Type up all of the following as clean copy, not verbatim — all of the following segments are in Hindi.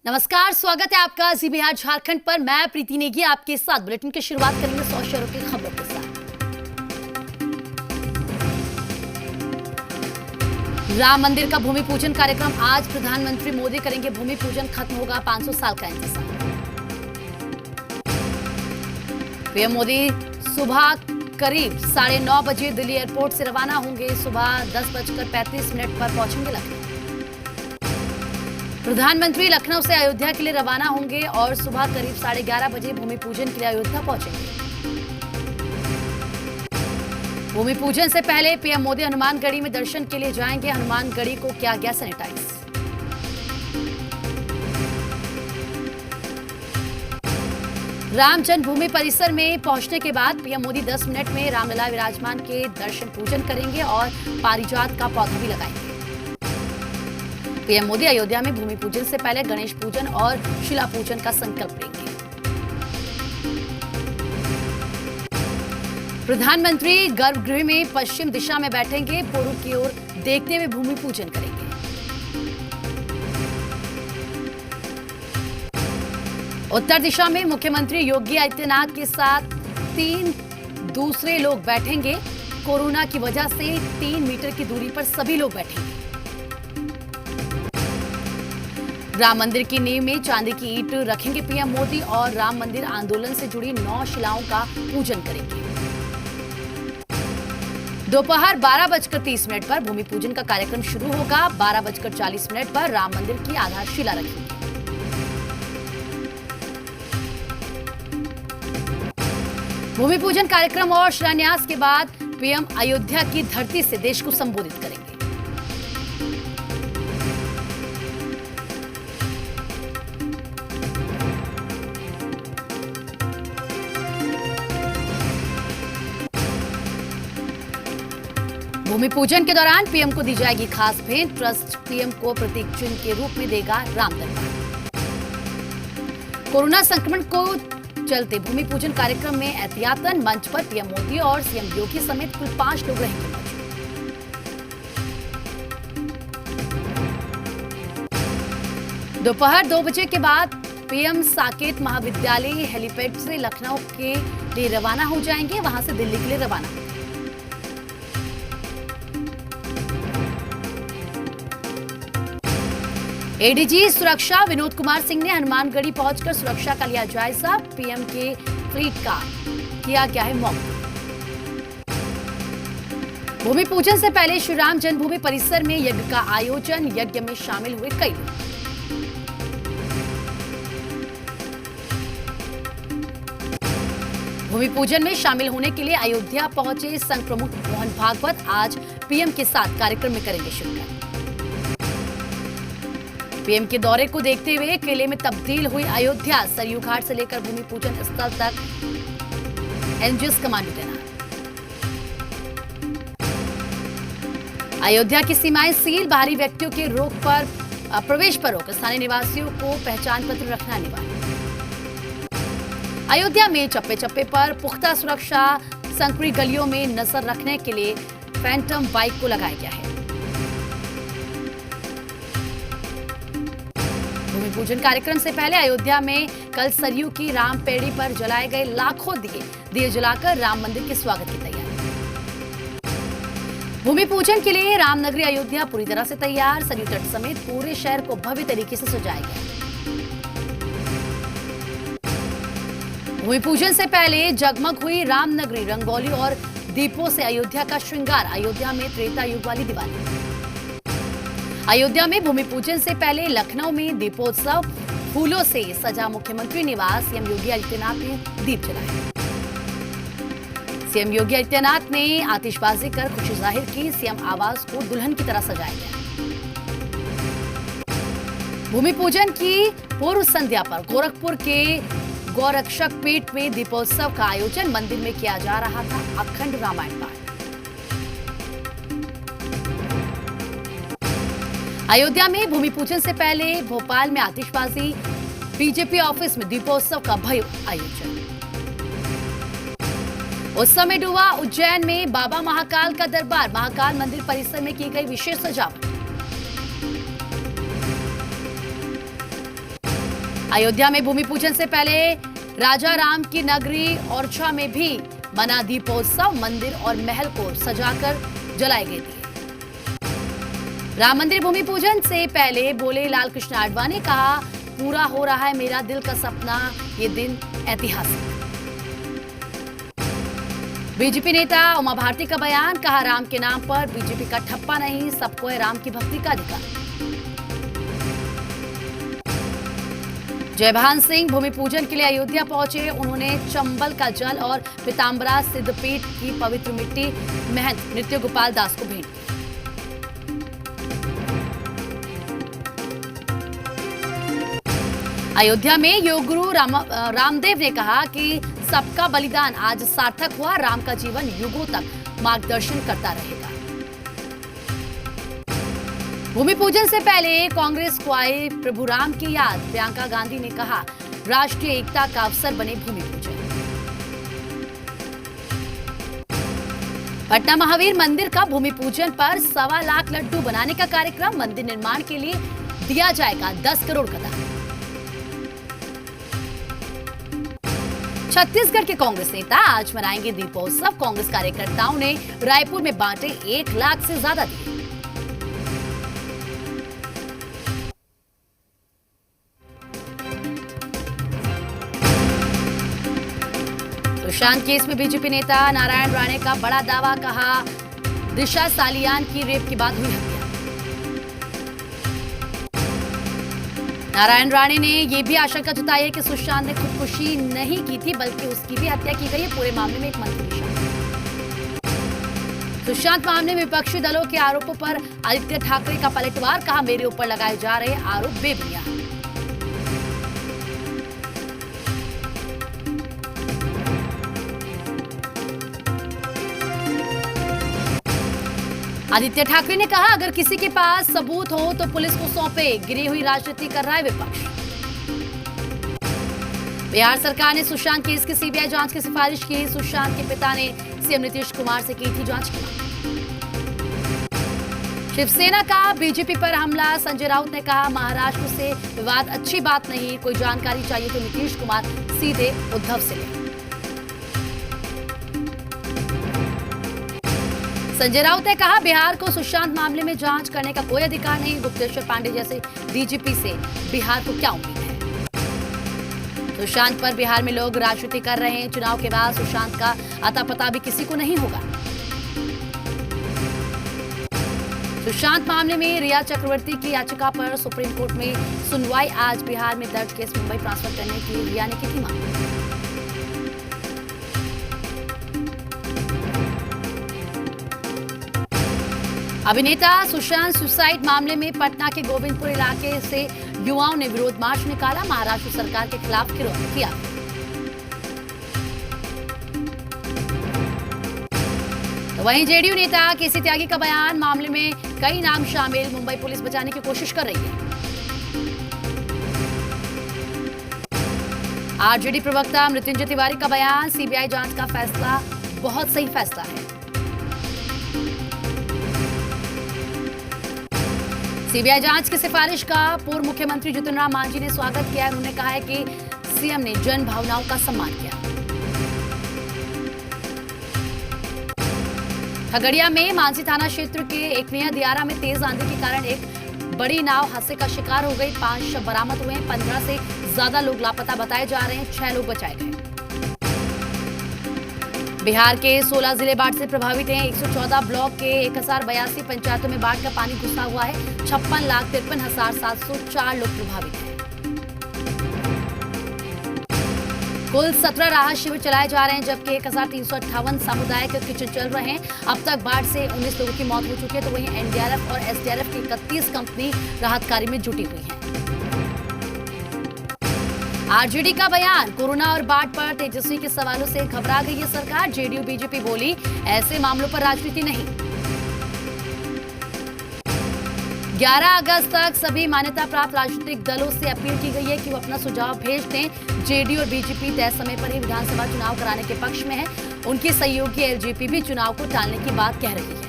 नमस्कार, स्वागत है आपका जी बिहार झारखंड पर। मैं प्रीति नेगी आपके साथ बुलेटिन की शुरुआत करेंगे 100 शहरों की खबरों के साथ। राम मंदिर का भूमि पूजन कार्यक्रम आज प्रधानमंत्री मोदी करेंगे भूमि पूजन। खत्म होगा 500 साल का इंतजार। पीएम मोदी सुबह करीब 9:30 बजे दिल्ली एयरपोर्ट से रवाना होंगे। सुबह 10:35 पर पहुंचेंगे लखनऊ। प्रधानमंत्री लखनऊ से अयोध्या के लिए रवाना होंगे और सुबह करीब 11:30 बजे भूमि पूजन के लिए अयोध्या पहुंचेंगे। भूमि पूजन से पहले पीएम मोदी हनुमानगढ़ी में दर्शन के लिए जाएंगे। हनुमानगढ़ी को किया गया सैनिटाइज। राम जन्मभूमि परिसर में पहुंचने के बाद पीएम मोदी 10 मिनट में रामलला विराजमान के दर्शन पूजन करेंगे और पारिजात का पौधा भी लगाएंगे। पीएम मोदी अयोध्या में भूमि पूजन से पहले गणेश पूजन और शिला पूजन का संकल्प लेंगे। प्रधानमंत्री गर्भगृह में पश्चिम दिशा में बैठेंगे। पूर्व की ओर देखते हुए भूमि पूजन करेंगे। उत्तर दिशा में मुख्यमंत्री योगी आदित्यनाथ के साथ 3 दूसरे लोग बैठेंगे। कोरोना की वजह से 3 मीटर की दूरी पर सभी लोग बैठेंगे। राम मंदिर की नींव में चांदी की ईंट रखेंगे पीएम मोदी और राम मंदिर आंदोलन से जुड़ी 9 शिलाओं का पूजन करेंगे। दोपहर 12:30 पर भूमि पूजन का कार्यक्रम शुरू होगा। 12:40 पर राम मंदिर की आधारशिला रखेंगे। भूमि पूजन कार्यक्रम और शिलान्यास के बाद पीएम अयोध्या की धरती से देश को संबोधित करेंगे। भूमि पूजन के दौरान पीएम को दी जाएगी खास भेंट। ट्रस्ट पीएम को प्रतीक चिन्ह के रूप में देगा राम दरबार। कोरोना संक्रमण को चलते भूमि पूजन कार्यक्रम में एहतियातन मंच पर पीएम मोदी और सीएम योगी समेत कुल 5 लोग रहेंगे मौजूद। दोपहर 2 बजे के बाद पीएम साकेत महाविद्यालय हेलीपैड से लखनऊ के लिए रवाना हो जाएंगे। वहां से दिल्ली के लिए रवाना होंगे। एडीजी सुरक्षा विनोद कुमार सिंह ने हनुमानगढ़ी पहुंचकर सुरक्षा का लिया जायजा। पीएम के फ्लीट का किया गया है मॉक। भूमि पूजन से पहले श्री राम जन्मभूमि परिसर में यज्ञ का आयोजन। यज्ञ में शामिल हुए कई लोग। भूमि पूजन में शामिल होने के लिए अयोध्या पहुंचे संघ प्रमुख मोहन भागवत आज पीएम के साथ कार्यक्रम में करेंगे शिरकत। पीएम के दौरे को देखते हुए किले में तब्दील हुई अयोध्या। सरयू घाट से लेकर भूमि पूजन स्थल तक एनजीएस कमांडो तैनात। अयोध्या की सीमाएं सील। बाहरी व्यक्तियों के प्रवेश पर रोक। स्थानीय निवासियों को पहचान पत्र रखना अनिवार्य। अयोध्या में चप्पे चप्पे पर पुख्ता सुरक्षा। संकरी गलियों में नजर रखने के लिए फैंटम बाइक को लगाया गया है। भूमि पूजन कार्यक्रम से पहले अयोध्या में कल सरयू की राम पेड़ी पर जलाए गए लाखों दिए जलाकर राम मंदिर के स्वागत की तैयारी। भूमि पूजन के लिए रामनगरी अयोध्या पूरी तरह से तैयार। सरयू तट समेत पूरे शहर को भव्य तरीके से सजाया गया। भूमि पूजन से पहले जगमग हुई रामनगरी। रंगोली और दीपों से अयोध्या का श्रृंगार। अयोध्या में त्रेता युग वाली दिवाली। अयोध्या में भूमि पूजन से पहले लखनऊ में दीपोत्सव। फूलों से सजा मुख्यमंत्री निवास। सीएम योगी आदित्यनाथ ने दीप जलाए। सीएम योगी आदित्यनाथ ने आतिशबाजी कर खुशी जाहिर की। सीएम आवास को दुल्हन की तरह सजाया गया। भूमि पूजन की पूर्व संध्या पर गोरखपुर के गौरक्षक पीठ में दीपोत्सव का आयोजन। मंदिर में किया जा रहा था अखंड रामायण पाठ। अयोध्या में भूमि पूजन से पहले भोपाल में आतिशबाजी। बीजेपी ऑफिस में दीपोत्सव का भव्य आयोजन। उत्सव में डूबा उज्जैन में बाबा महाकाल का दरबार। महाकाल मंदिर परिसर में की गई विशेष सजावट। अयोध्या में भूमि पूजन से पहले राजा राम की नगरी ओरछा में भी मना दीपोत्सव। मंदिर और महल को सजाकर जलाए गए दिए। राम मंदिर भूमि पूजन से पहले बोले लालकृष्ण आडवाणी, कहा पूरा हो रहा है मेरा दिल का सपना, ये दिन ऐतिहासिक। बीजेपी नेता उमा भारती का बयान, कहा राम के नाम पर बीजेपी का ठप्पा नहीं, सबको है राम की भक्ति का अधिकार। जयभान सिंह भूमि पूजन के लिए अयोध्या पहुंचे। उन्होंने चंबल का जल और पीताम्बरा सिद्धपीठ की पवित्र मिट्टी महंत नृत्य गोपाल दास को भेंट की। अयोध्या में योग गुरु रामदेव ने कहा कि सबका बलिदान आज सार्थक हुआ, राम का जीवन युगों तक मार्गदर्शन करता रहेगा। भूमि पूजन से पहले कांग्रेस को आए प्रभु राम की याद। प्रियंका गांधी ने कहा राष्ट्रीय एकता का अवसर बने भूमि पूजन। पटना महावीर मंदिर का भूमि पूजन पर 1.25 लाख लड्डू बनाने का कार्यक्रम। मंदिर निर्माण के लिए दिया जाएगा 10 करोड़ का दान। छत्तीसगढ़ के कांग्रेस नेता आज मनाएंगे दीपोत्सव। कांग्रेस कार्यकर्ताओं ने रायपुर में बांटे 1 लाख से ज्यादा दिए। सुशांत केस में बीजेपी नेता नारायण राणे का बड़ा दावा, कहा दिशा सालियान की रेप के बाद हुई हत्या। नारायण राणे ने यह भी आशंका जताई है कि सुशांत ने खुदकुशी नहीं की थी, बल्कि उसकी भी हत्या की गई है। पूरे मामले में एक मंत्री भी शामिल। सुशांत मामले में विपक्षी दलों के आरोपों पर आदित्य ठाकरे का पलटवार, कहा मेरे ऊपर लगाए जा रहे आरोप बेबुनियाद। आदित्य ठाकरे ने कहा अगर किसी के पास सबूत हो तो पुलिस को सौंपे, गिरी हुई राजनीति कर रहा है विपक्ष। बिहार सरकार ने सुशांत केस की सीबीआई जांच की सिफारिश की। सुशांत के पिता ने सीएम नीतीश कुमार से की थी जांच की मांग। शिवसेना का बीजेपी पर हमला। संजय राउत ने कहा महाराष्ट्र से विवाद अच्छी बात नहीं, कोई जानकारी चाहिए तो नीतीश कुमार सीधे उद्धव से ले। संजय राउत ने कहा बिहार को सुशांत मामले में जांच करने का कोई अधिकार नहीं। गुप्तेश्वर पांडे जैसे डीजीपी से बिहार को क्या उम्मीद है। सुशांत पर बिहार में लोग राजनीति कर रहे हैं। चुनाव के बाद सुशांत का अता पता भी किसी को नहीं होगा। सुशांत मामले में रिया चक्रवर्ती की याचिका पर सुप्रीम कोर्ट में सुनवाई। आज बिहार में दर्ज केस मुंबई ट्रांसफर करने की रिया ने की थी मांग। अभिनेता सुशांत सुसाइड मामले में पटना के गोविंदपुर इलाके से युवाओं ने विरोध मार्च निकाला। महाराष्ट्र सरकार के खिलाफ किया। तो वहीं जेडीयू नेता केसी त्यागी का बयान, मामले में कई नाम शामिल, मुंबई पुलिस बचाने की कोशिश कर रही है। आरजेडी प्रवक्ता मृत्युंजय तिवारी का बयान, सीबीआई जांच का फैसला बहुत सही फैसला है। सीबीआई जांच की सिफारिश का पूर्व मुख्यमंत्री जीतन राम मांझी ने स्वागत किया। उन्होंने कहा है कि सीएम ने जन भावनाओं का सम्मान किया। खगड़िया में मानसी थाना क्षेत्र के एक नया दियारा में तेज आंधी के कारण एक बड़ी नाव हादसे का शिकार हो गई। 5 शव बरामद हुए हैं। 15 से ज्यादा लोग लापता बताए जा रहे हैं। 6 लोग बचाए गए। बिहार के 16 जिले बाढ़ से प्रभावित हैं। 114 ब्लॉक के 1082 पंचायतों में बाढ़ का पानी घुसा हुआ है। 56,53,704 लोग प्रभावित हैं। कुल 17 राहत शिविर चलाए जा रहे हैं, जबकि 1358 सामुदायिक किचन चल रहे हैं। अब तक बाढ़ से 19 लोगों की मौत हो चुकी है। तो वहीं एनडीआरएफ और एसडीआरएफ की 31 कंपनी राहत कार्य में जुटी हुई है। आरजेडी का बयान, कोरोना और बाढ़ पर तेजस्वी के सवालों से घबरा गई है सरकार। जेडीयू बीजेपी बोली ऐसे मामलों पर राजनीति नहीं। 11 अगस्त तक सभी मान्यता प्राप्त राजनीतिक दलों से अपील की गई है कि वो अपना सुझाव भेज दें। जेडीयू और बीजेपी तय समय पर ही विधानसभा चुनाव कराने के पक्ष में है। उनकी सहयोगी एलजेपी भी चुनाव को टालने की बात कह रही है।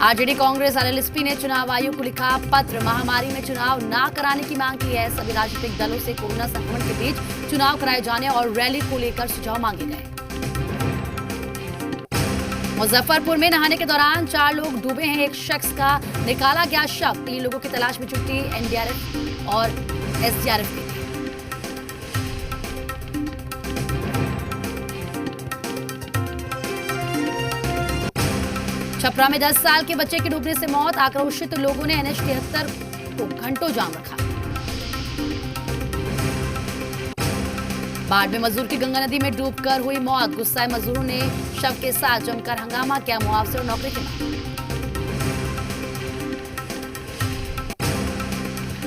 आरजेडी कांग्रेस और एलएसपी ने चुनाव आयोग को लिखा पत्र। महामारी में चुनाव ना कराने की मांग की है। सभी राजनीतिक दलों से कोरोना संक्रमण के बीच चुनाव कराए जाने और रैली को लेकर सुझाव मांगे गए। मुजफ्फरपुर में नहाने के दौरान 4 लोग डूबे हैं। एक शख्स का निकाला गया शव। 3 लोगों की तलाश में जुटी एनडीआरएफ और एसडीआरएफ की। छपरा में 10 साल के बच्चे की डूबने से मौत। आक्रोशित लोगों ने एनएच 73 को घंटों जाम रखा। बाढ़ में मजदूर की गंगा नदी में डूबकर हुई मौत। गुस्साए मजदूरों ने शव के साथ जमकर हंगामा किया। मुआवजे और नौकरी की मांग।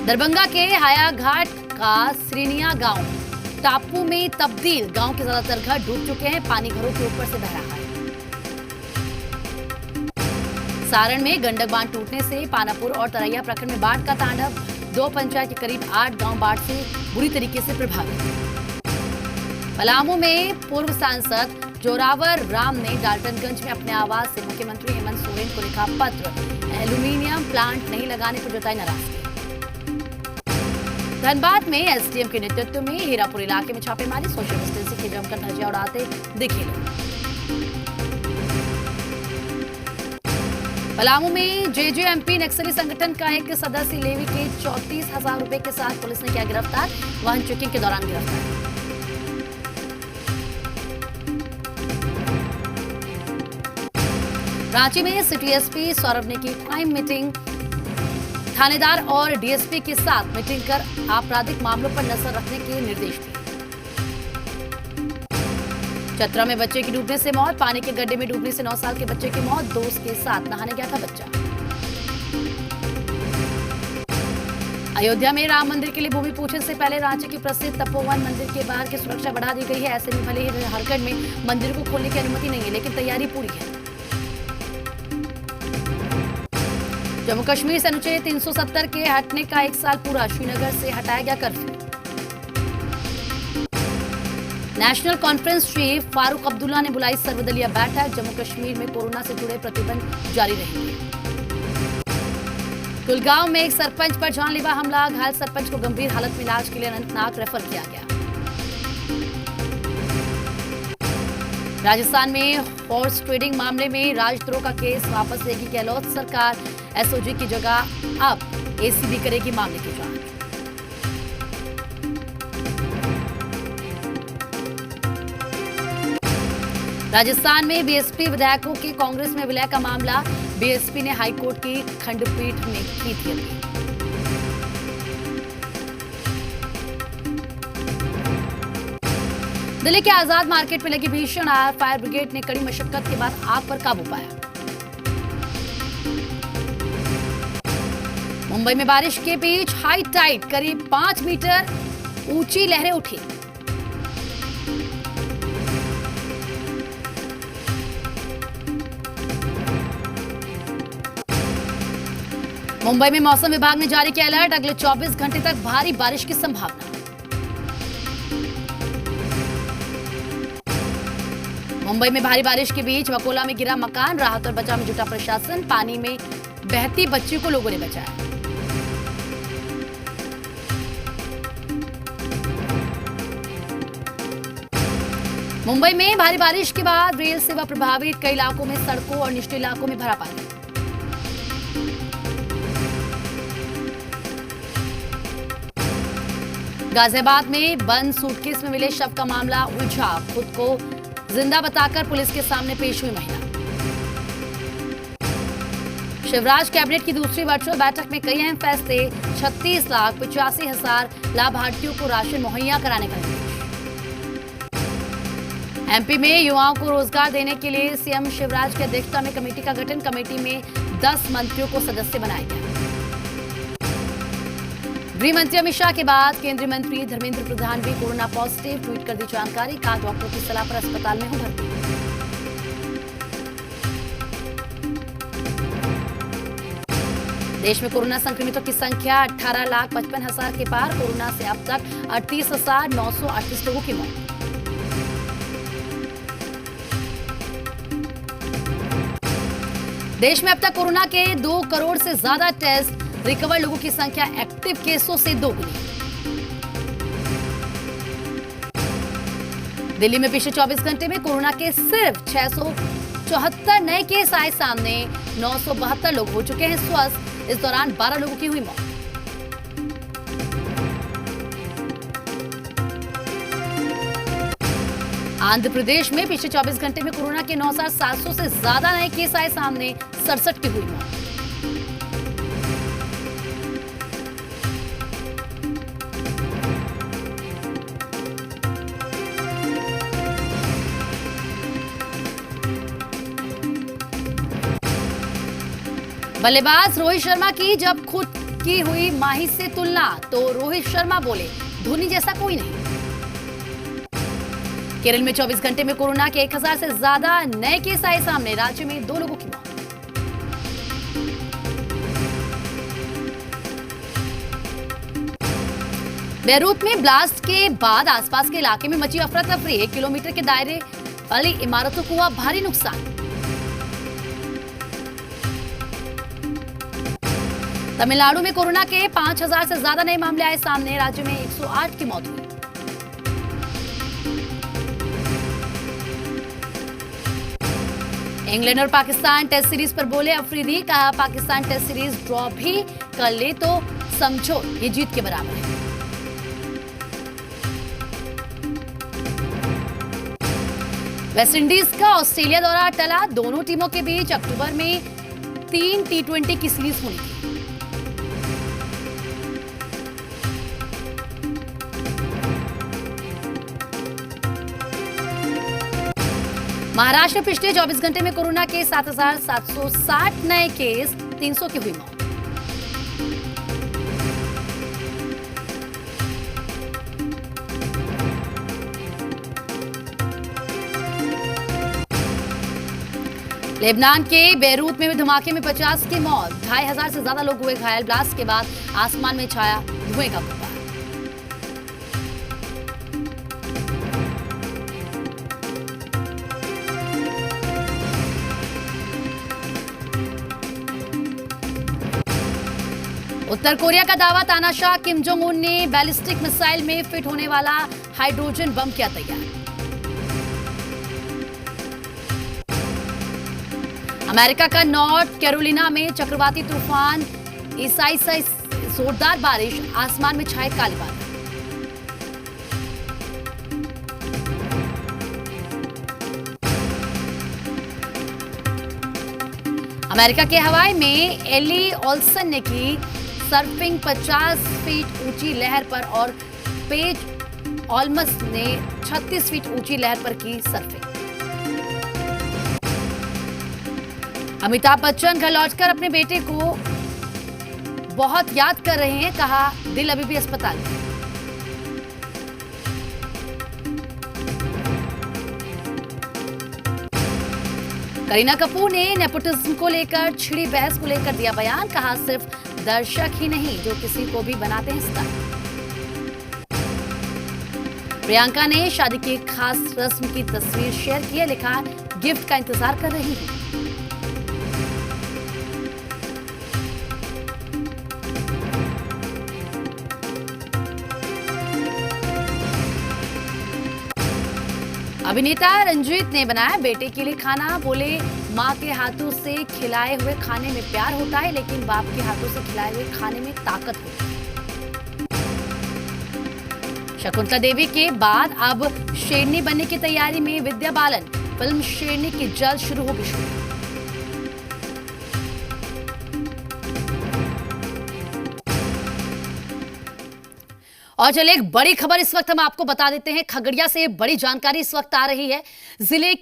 दरभंगा के हायाघाट का श्रीनिया गांव टापू में तब्दील। गांव के ज्यादातर घर डूब चुके हैं। पानी घरों के ऊपर से बह रहा है। सारण में गंडक बांध टूटने से पानापुर और तरैया प्रखंड में बाढ़ का तांडव। 2 पंचायत के करीब 8 गांव बाढ़ से बुरी तरीके से प्रभावित। पलामू में पूर्व सांसद जोरावर राम ने डाल्टनगंज में अपने आवास से मुख्यमंत्री हेमंत सोरेन को लिखा पत्र। एल्यूमीनियम प्लांट नहीं लगाने पर जताई नाराजगी। धनबाद में एसडीएम के नेतृत्व में हीरापुर इलाके में छापेमारी। सोशल डिस्टेंसिंग के जमकर धज्जियां उड़ाते दिखे लोग। पलामू में जेजेएमपी नक्सली संगठन का एक सदस्य लेवी के 34,000 रुपए के साथ पुलिस ने किया गिरफ्तार। वाहन चेकिंग के दौरान गिरफ्तार। रांची में सिटी एसपी सौरभ ने की क्राइम मीटिंग। थानेदार और डीएसपी के साथ मीटिंग कर आपराधिक मामलों पर नजर रखने के निर्देश दिए। चतरा में बच्चे की डूबने से मौत। पानी के गड्ढे में डूबने से 9 साल के बच्चे की मौत। दोस्त के साथ नहाने गया था बच्चा। अयोध्या में राम मंदिर के लिए भूमि पूजन से पहले रांची की प्रसिद्ध तपोवन मंदिर के बाहर की सुरक्षा बढ़ा दी गई है। ऐसे में भले ही झारखंड में मंदिर को खोलने की अनुमति नहीं है, लेकिन तैयारी पूरी है। जम्मू कश्मीर से अनुच्छेद 370 के हटने का 1 साल पूरा। श्रीनगर से हटाया गया curfew. National conference chief Farooq Abdullah ने बुलाई सर्वदलीय बैठक। जम्मू कश्मीर में कोरोना से जुड़े प्रतिबंध जारी रहेंगे। कुलगांव में एक सरपंच पर जानलेवा हमला। घायल सरपंच को गंभीर हालत में इलाज के लिए अनंतनाग रेफर किया गया। राजस्थान में हॉर्स ट्रेडिंग मामले में राजद्रोह का केस वापस लेगी गहलोत सरकार। एसओजी की जगह अब एसीबी करेगी मामले की जांच। राजस्थान में बीएसपी विधायकों के कांग्रेस में विलय का मामला। बीएसपी ने हाईकोर्ट की खंडपीठ में की थी अपील। दिल्ली के आजाद मार्केट में लगी भीषण आग। फायर ब्रिगेड ने कड़ी मशक्कत के बाद आग पर काबू पाया। मुंबई में बारिश के बीच हाई टाइड। करीब 5 मीटर ऊंची लहरें उठी। मुंबई में मौसम विभाग ने जारी किया अलर्ट। अगले 24 घंटे तक भारी बारिश की संभावना। मुंबई में भारी बारिश के बीच वकोला में गिरा मकान। राहत और बचाव में जुटा प्रशासन। पानी में बहती बच्ची को लोगों ने बचाया। मुंबई में भारी बारिश के बाद रेल सेवा प्रभावित। कई इलाकों में सड़कों और निचले इलाकों में भरा पानी। गाजियाबाद में बंद सूटकेस में मिले शव का मामला उलझा। खुद को जिंदा बताकर पुलिस के सामने पेश हुई महिला। शिवराज कैबिनेट की दूसरी वर्चुअल बैठक में कई अहम फैसले। 36,85,000 लाभार्थियों को राशन मुहैया कराने का निर्देश। एमपी में युवाओं को रोजगार देने के लिए सीएम शिवराज की अध्यक्षता में कमेटी का गठन। कमेटी में 10 मंत्रियों को सदस्य बनाया गया। गृह मंत्री अमित शाह के बाद केंद्रीय मंत्री धर्मेंद्र प्रधान भी कोरोना पॉजिटिव। ट्वीट कर दी जानकारी। कहा डॉक्टर की सलाह पर अस्पताल में हूं भर्ती। देश में कोरोना संक्रमितों की संख्या 18,55,000 के पार। कोरोना से अब तक 38,938 लोगों की मौत। देश में अब तक कोरोना के 2 करोड़ से ज्यादा टेस्ट, रिकवर लोगों की संख्या एक्टिव केसों से दोगुनी। दिल्ली में पिछले 24 घंटे में कोरोना के सिर्फ 674 नए केस आए सामने। 972 लोग हो चुके हैं स्वस्थ। इस दौरान 12 लोगों की हुई मौत। आंध्र प्रदेश में पिछले 24 घंटे में कोरोना के 9,700 से ज्यादा नए केस आए सामने। 67 की हुई मौत। बल्लेबाज रोहित शर्मा की जब खुद की हुई माही से तुलना, तो रोहित शर्मा बोले, धोनी जैसा कोई नहीं। केरल में 24 घंटे में कोरोना के 1000 से ज्यादा नए केस आए सामने। राज्य में 2 लोगों की मौत। बेरूत में ब्लास्ट के बाद आसपास के इलाके में मची अफरा तफरी। 1 किलोमीटर के दायरे वाली इमारतों को हुआ भारी नुकसान। तमिलनाडु में कोरोना के 5000 से ज्यादा नए मामले आए सामने। राज्य में 108 की मौत हुई। इंग्लैंड और पाकिस्तान टेस्ट सीरीज पर बोले अफरीदी। कहा, पाकिस्तान टेस्ट सीरीज ड्रॉ भी कर ले तो समझो ये जीत के बराबर है। वेस्टइंडीज का ऑस्ट्रेलिया दौरा टला। दोनों टीमों के बीच अक्टूबर में 3 T20 की सीरीज होनी थी। महाराष्ट्र में पिछले 24 घंटे में कोरोना के 7,760 नए केस, 300 की हुई मौत। लेबनान के बेरूत में धमाके में 50 की मौत। 2500 से ज्यादा लोग हुए घायल। ब्लास्ट के बाद आसमान में छाया धुएं का गुब्बार। उत्तर कोरिया का दावा, तानाशाह किम जोंग उन ने बैलिस्टिक मिसाइल में फिट होने वाला हाइड्रोजन बम किया तैयार। अमेरिका का नॉर्थ कैरोलिना में चक्रवाती तूफान ईसाई से जोरदार बारिश। आसमान में छाए काले बादल। अमेरिका के हवाई में एली ओल्सन ने की सर्फिंग। 50 फीट ऊंची लहर पर और पेज ऑल्मस ने 36 फीट ऊंची लहर पर की सर्फिंग। अमिताभ बच्चन घर लौटकर अपने बेटे को बहुत याद कर रहे हैं। कहा, दिल अभी भी अस्पताल में। करीना कपूर ने नेपोटिज्म को लेकर छिड़ी बहस को लेकर दिया बयान। कहा, सिर्फ दर्शक ही नहीं जो किसी को भी बनाते हैं स्टार। प्रियंका ने शादी की एक खास रस्म की तस्वीर शेयर की है। लिखा, गिफ्ट का इंतजार कर रही हूं। अभिनेता रंजीत ने बनाया बेटे के लिए खाना। बोले, माँ के हाथों से खिलाए हुए खाने में प्यार होता है, लेकिन बाप के हाथों से खिलाए हुए खाने में ताकत होती है। शकुंतला देवी के बाद अब शेरनी बनने की तैयारी में विद्या बालन। फिल्म शेरनी की जल्द शुरू होगी शूटिंग। और चलिए एक बड़ी खबर इस वक्त हम आपको बता देते हैं। खगड़िया से बड़ी जानकारी इस वक्त आ रही है। जिले के